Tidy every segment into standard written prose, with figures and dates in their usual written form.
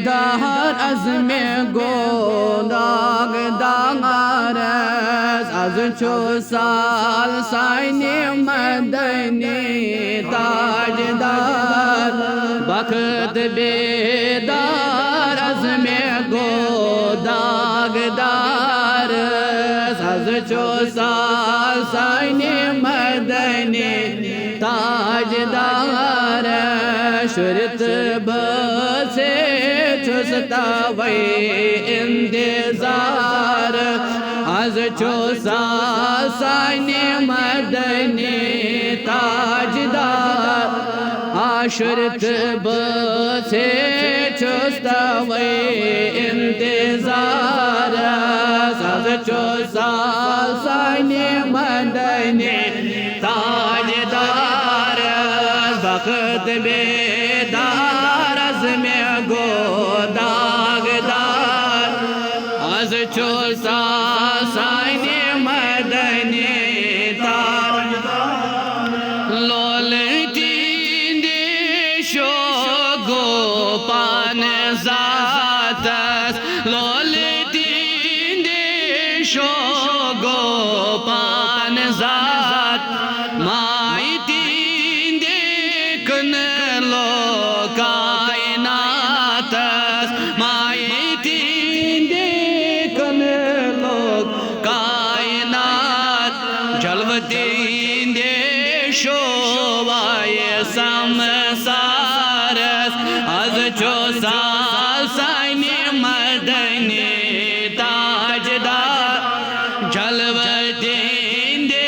बेदार अज़मे गो दागदारस आज छो साल साइने मदनी ताजदार बखत बेदार अज़मे गो दागदारस आज छो साल साइने मदनी ताजदार शुरत बसे चुसता वही इंतजार आज छो साने मदनी ताजदार आशुरत बसे चुसता वही इंतजार आज छो साने मदनी ताजदार बखत बेदार अज़मे गो दागदार आज छो साने मदनी ताजदार लोल तींदे शो गो पान ज़ातस लोल तींदे शो गो पान ज़ात माई तींदे कन लो कायनातस माई तींदे कन लो कायनात जलव तींदे शोवाय समसारस आज छो साने मदनी ताजदार जलव तींदे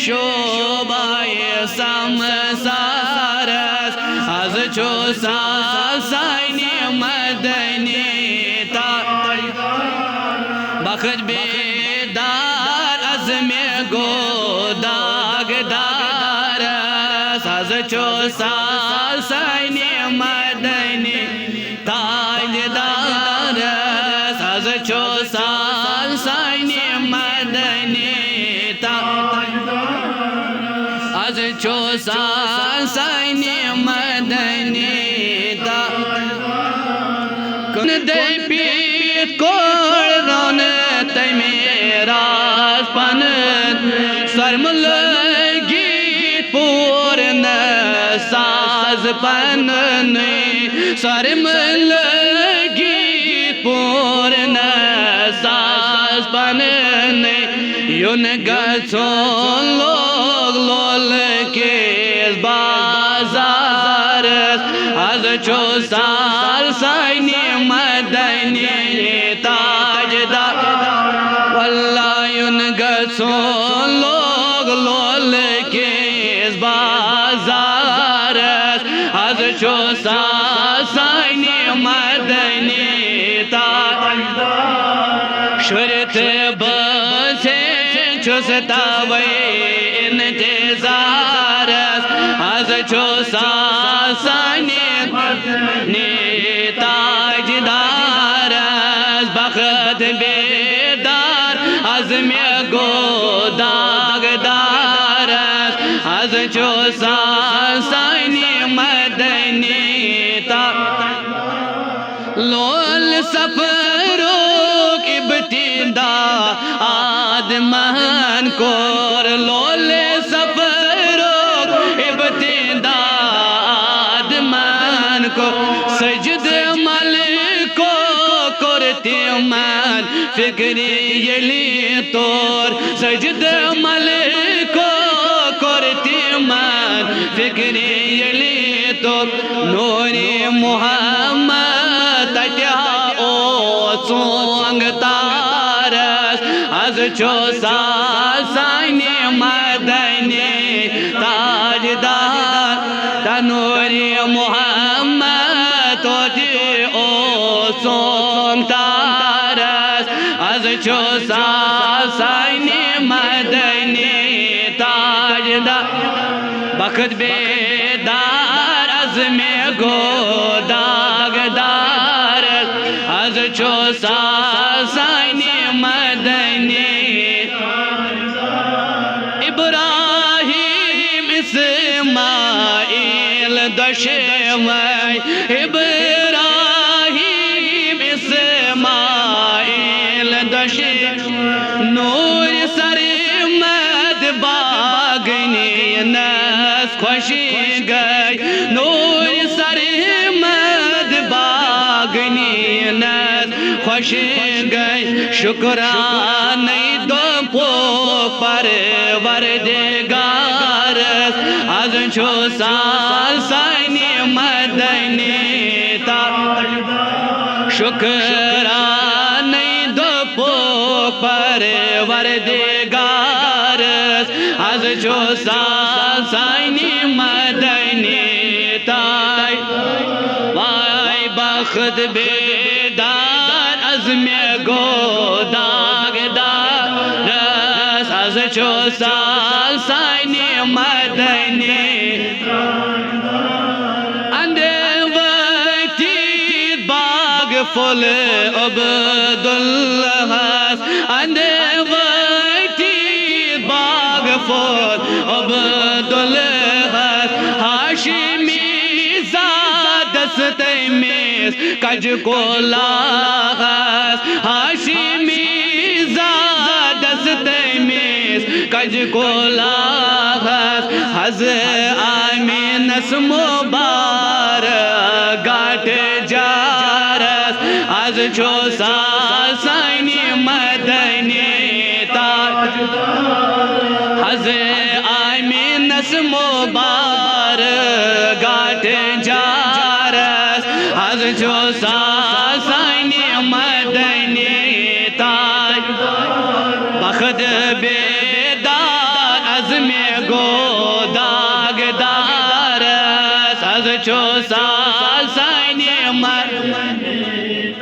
शोभाय समसारस आज छो साने मदनी ताजदार बखत बेदार अज़मे गो दागदारस आज छो साने मदनी ताजदारस आज छो साने मदनी ताजदार आज छो साने मदनी ताजदार कन दे पीत कोल रोन तमेरा पन सरमल पूर्ण साज पन सरमल पूर्ण साज पन युन गो लोग लोल के बाजार आज छो साने मदनी ताजदार वल्लाह युन गो लोग लोल के बाजार आज छो साने मदनी ताजदार शुरत बसे चुसता वही इंतजार आज छो साने मदनी ताजदार बखत बेदार अज़मे गो दागदार आज छो साने मदनी ताजदार लोल सफरो इब्तिदा आदमन कोर लोल सफरो इब्तिदा आदमन को सजद मल को करते मन फिक्री यली तोर सजद मल को करते मन फिक्री यली तोर नूरे मोहम्मद तत्या ओ सोंग तारस आज छो साने मदनी ताजदार तनूरे मोहम्मद तोते ओ सोंग तारस आज छो साने मदनी ताजदार बखत बेदार अज़मे गो दागदार आज छो साने मदनी इब्राहिम इस्माइल दशमय इब्राहिम खुश गई शुक्राने दोपो परवरदिगार आज छो साल सानी मदनी शुक्राने दोपो परवरदिगार आज छो साल सानी मदनी ताई वाई बख्त बेदार अज़मे गो दागदार आज छो साल सानी मदनी अंदे वती बाग फुल अब्दुल्लाह अंदे वती बाग फुल अब्दुल्लाह हाशिमी तमेस कज को लाहस हाशिमी ज़ादस तमेस कज को लाहस हज आमीनस मुबारक गाट जारस आज छो साल सानी मदनी ताजदार हज आमीनस मुबारक गाट जारस आज छो साल सानी मदनी ताजदार बख्त बेदार अज़मे गो दागदार आज छो साल सानी मदनी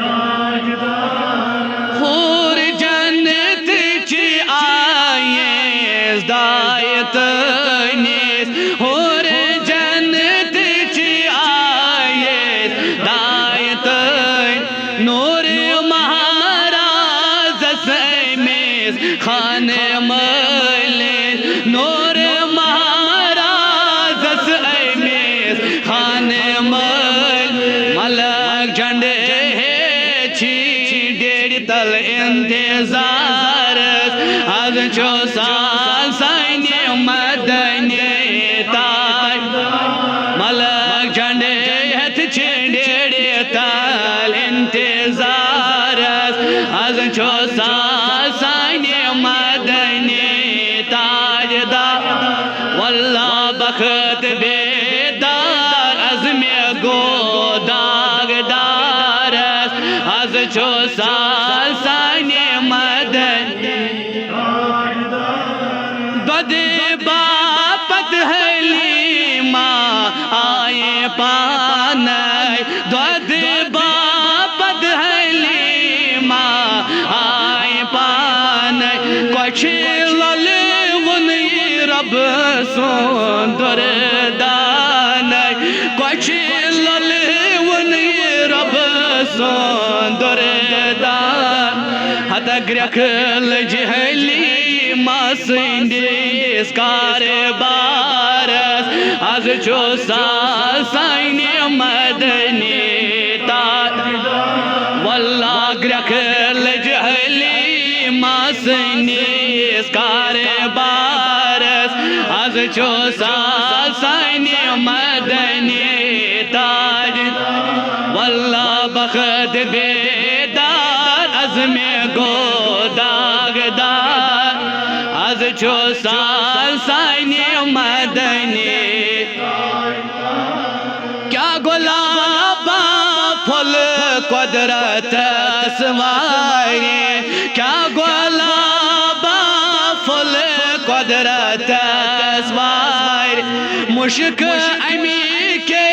ताजदार हूर जन्नत ची आयेस दायत निस हूर जन्नत ची आयेस दायत नूर महाराज समेस खाने मले नूर महाराज समेस खाने मल मलक झंडे छी डेढ़ तल इंतजार आज छो साल सानी मदनी ताज मलक झंडे छी डेढ़ तल इंतजार आज छो साल सानी मदनी ताजदार वल्लाह बख्त बेदार अज़मे गो दागदार आज छो साल सानी मदनी दद बापत हलीमा आए पानय दद बापत हलीमा आए पानय कुछ लल वन रब सुंदर दानय कुछ लल वन रब सुंदर दान हत ग्रखल जहली मासिंदिस कारबारस आज छो साल सानी मदनी ताजदार वल्लाह ग्रखल जहली मासिंदिस कारबारस आज छो साल सानी मदनी ताजदार वल्लाह बख्त बेदार अज़मे गो दागदार आज छो साल सानी मदनी क्या गुलाबा फुल कुदरत सवारे क्या गुलाबा फुल कुदरत सवारे मुश्क अमी के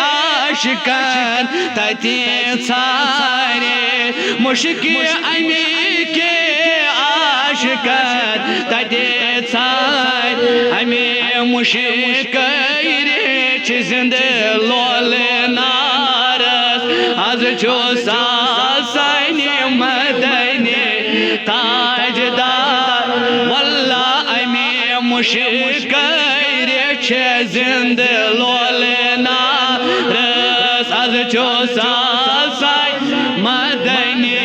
आशिकन तती सारे मुश्क अमी के आशिकन तती सारे हमें मुश्क जिंद लोल नारस आज छो साल सानी मदनी ताजदार वल्लाह अमी मुश्क जिंद लोल नारस आज छो साल सानी मदनी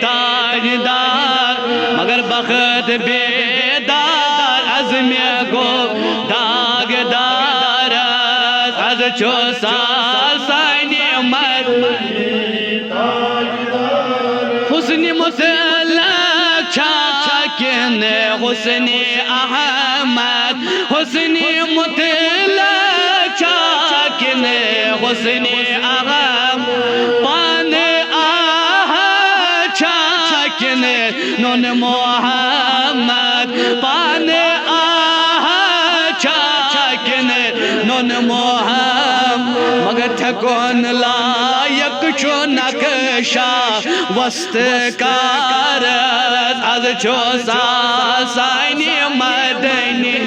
ताजदार मगर बख्त बेदार अज़मे गो दागदार आज छो साल सानी मदनी ताजदार हुस्ने अहमद हुस्ने मुतला चाकिन हुस्ने अहम पान आह चाकिन नून मोहम्मद पान आह चाकिन नून मोहम्मद मगर थकोन लायक चो नक्शा वस्त कार आज चो सानी मदनी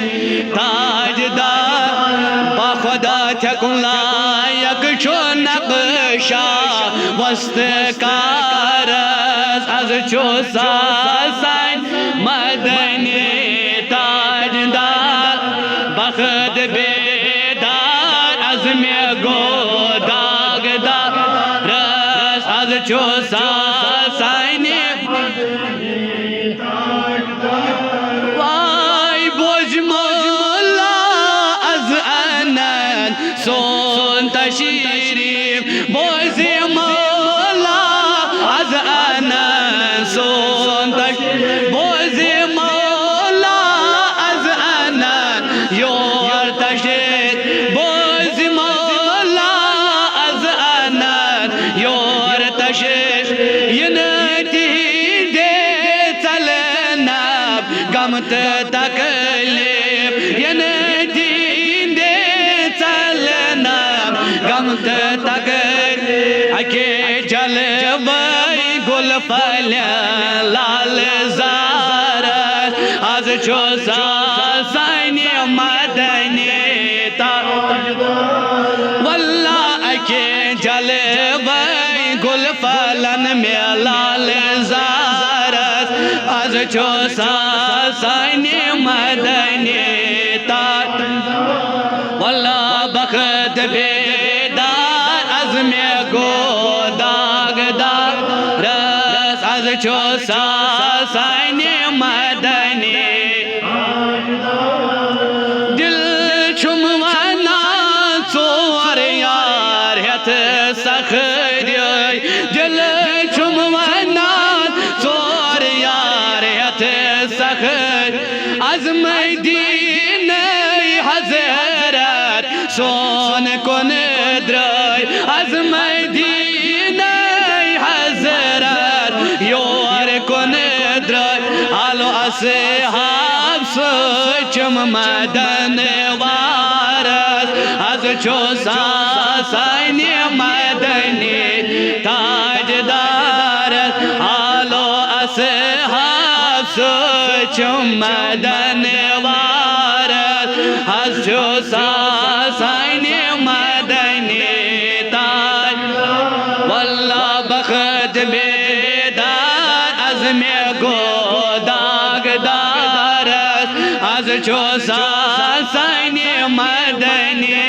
ताजदार बाखुदा थकोन लायक चो नक्शा वस्त कार आज चो सानी मदनी ताजदार बखद बेदार आज में गो आज चो सानी वाई बोझ मौला az anan son tashirif बोझ मौला az anan son tashirif बोझ मौला az anan yor tashirif बोझ मौला az anan yor tashirif yinati de talanab gamt taklif yinati de talanab gamt taklif ake jalwai gul falya lal zarat az cho sani madani वल्ला के जलवाई गुल फलन में लाल ज़ारस आज चो सानी मदनी तात वल्ला बखत बेदार आज में गो दागदार रस आज चो सानी मदनी सखर दिल चुम वनान सोर यार हथ सखर आज मदीन हजरत सोन कुन द्राय आज मदीन हजरत योर कुन द्राय आलो असहाब सोचम मदन वारस आज चो सानी मदनी ताजदार आलो असहाब सोचम मदन वारस आज चो सानी मदनी ताज वल्ला बखत बेदार आज में गो दागदार आज चो सानी मदनी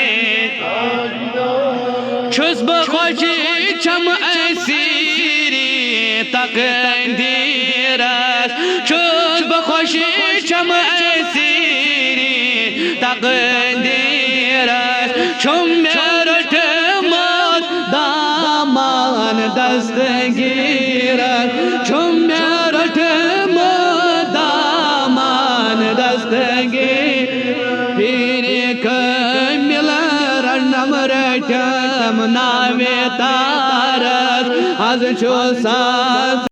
छुस बखोश चम असीरी तकदीरस छुस बखोश चम असीरी तकदीरस छुम मेरठ मौत दामान दस्तगीरस छुम मेरठ मौत दामान दस्तगीर फिर कमिल नमरठम नावे तारस आज चो